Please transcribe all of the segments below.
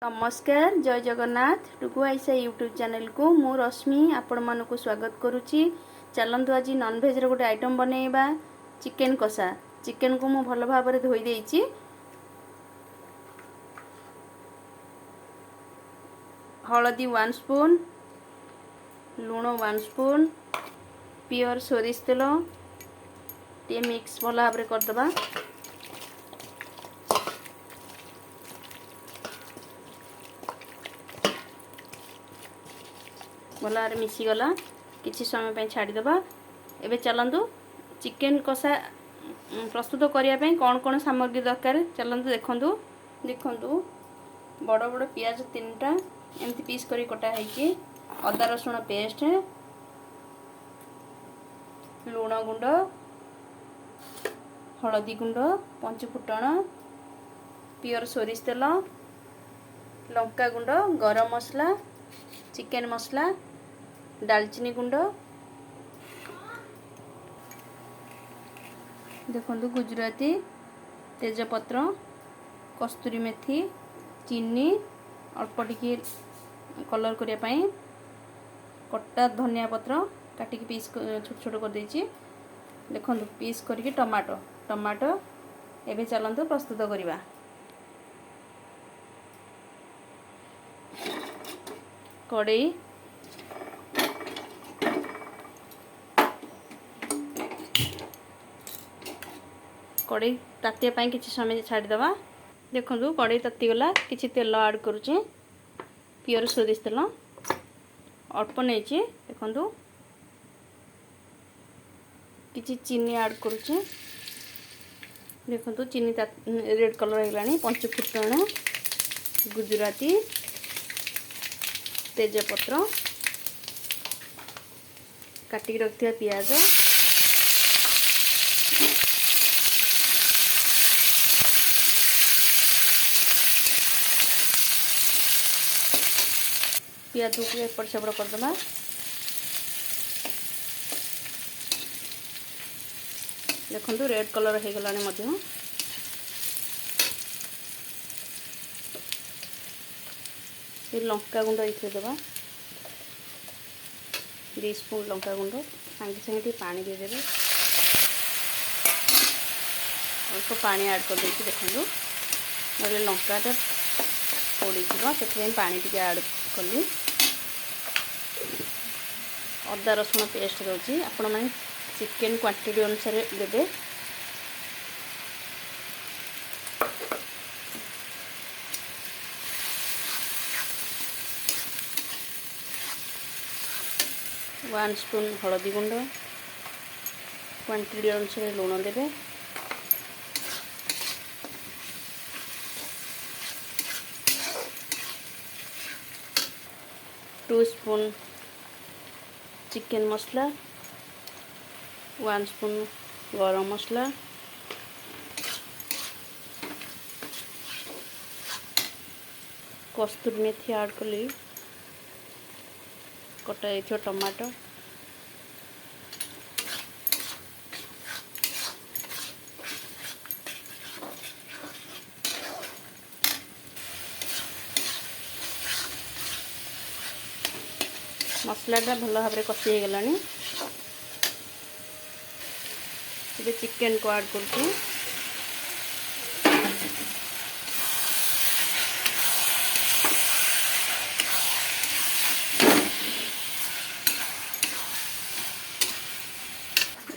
नमस्कार जय जगन्नाथ टुकु आइसा यूट्यूब चैनल को मु रश्मि आपण मानक स्वागत करुच्ची। चलतु आज नॉनवेज रो गोटे आइटम बनैबा चिकेन कषा। चिकेन को मु भल भाव में धोई देइची। हलदी 1 स्पून, लूण 1 स्पून, प्योर सोरिष तेल टे मिक्स भल भाव में करदबा। भल भाव मिसीगला किसी समय छाड़ीदबा। एबे चलतु चिकेन कषा प्रस्तुत करने कौन कौन सामग्री दरकार चलतु देखंतु। देखंतु बड़ बड़ पियाज 3टा एमती पीस करी कटा है, अदा रसुण पेस्ट, लूण गुंड, हलदी गुंड, पंचफुटण, प्योर सोरिष तेल, लंका गुंड, गरम मसला, चिकेन मसला, दालचीनी गुंड, देखंतु गुजराती, तेजपत्र, कस्तूरी मेथी, चीनी, अल्प टिके कलर करिया पई, कट्टा धनिया पत्र काटिकी पीस छोट छोट कर देछि। देखंतु पीस करके टमाटो टमाटो एबे चलंतु प्रस्तुत करिबा। कड़ाई, कड़ाई तातिया पाई किछि समय छाड़ीदबा। देखंतु कड़ाई ताती गला, किछि तेल ऐड करूचे, प्योर सोरिष तेल अल्प नेछि। देखंतु किछि चीनी ऐड करूचे। देखंतु चीनी रेड कलर हेलानी। पंचफुटण, गुजराती, तेजपत्र, काटिक रखिया पियाज, पियाज को एपट सेपट करदमा। देखंतु रेड कलर हो गलानी मध्य। ये लंका गुंड इथे देबा, 2 स्पून लंका गुंड। सांगे सांगे पानी दे देबे, अल्प पानी ऐड कर देछि। देखंतु मोर लंकाटा पोड़ी जीव से पानी टिके ऐड कली। अदा रसुण पेस्ट रोची आपण माने चिकेन क्वांटिटी अनुसार देबे। वन स्पून हलदी गुंड, क्वांटिटी अनुसार लूण देबे। टू स्पून चिकेन मसला, 1 स्पून गरम मसला, कस्तूरी मेथी ऐड कली, कटा टमाटो, मसलाटा भल भाव में कषि हो गलानी। ये चिकेन को ऐड करके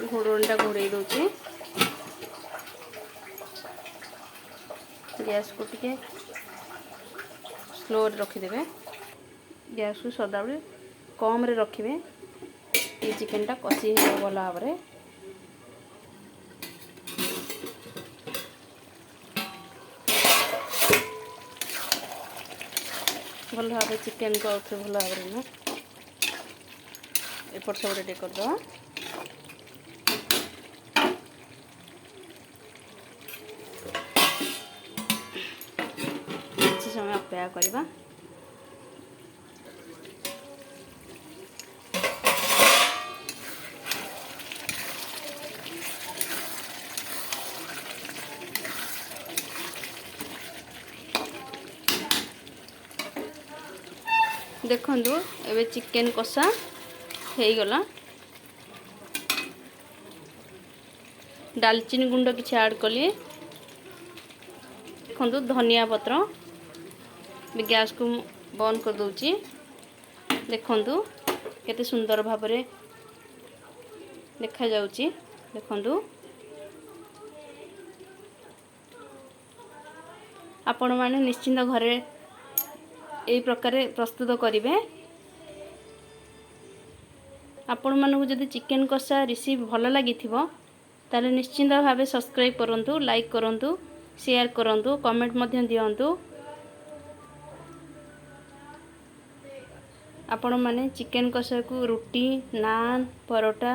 घोड़ोटा घोड़े दूसरी। गैस को टिके स्लो रखिदे। गैस को सदाबले कम रे रखिबे। ये चिकेन टा कषि हो भल भाव में। भल भाव चिकेन को भल भाव में एपट सब रेडी कर दो। किसी समय अपेक्षा करबा। देखंतु एबे चिकेन कषा हे गला। दालचीनी गुंड किछि ऐड कली। देखंतु धनिया पत्र गैस को बंद कर दूची। देखंतु केते सुंदर भाबरे देखा जाउची। देखंतु आपण माने निश्चिंत घरे एई प्रकार प्रस्तुत करिवे। आपण मानकु जदि चिकेन कषा रेसिपी भल लागिथिबो ताले निश्चिंत भावे सब्सक्राइब करंतु, लाइक करंतु, शेयर करंतु, कमेंट मध्य दियंतु। आपण माने चिकेन कषा को रोटी, नान, परोटा,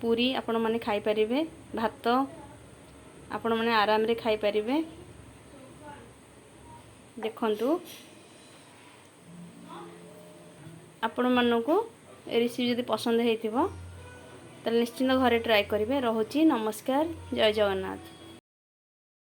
पूरी आपण माने खाई परिबे। भात आपण माने आराम रे खाई परिबे। देखंतु आपण मानकु रेसिपी जदि पसंद हेतिबो ताले निश्चिंत घरे ट्राई करिवे। रहूची नमस्कार, जय जगन्नाथ।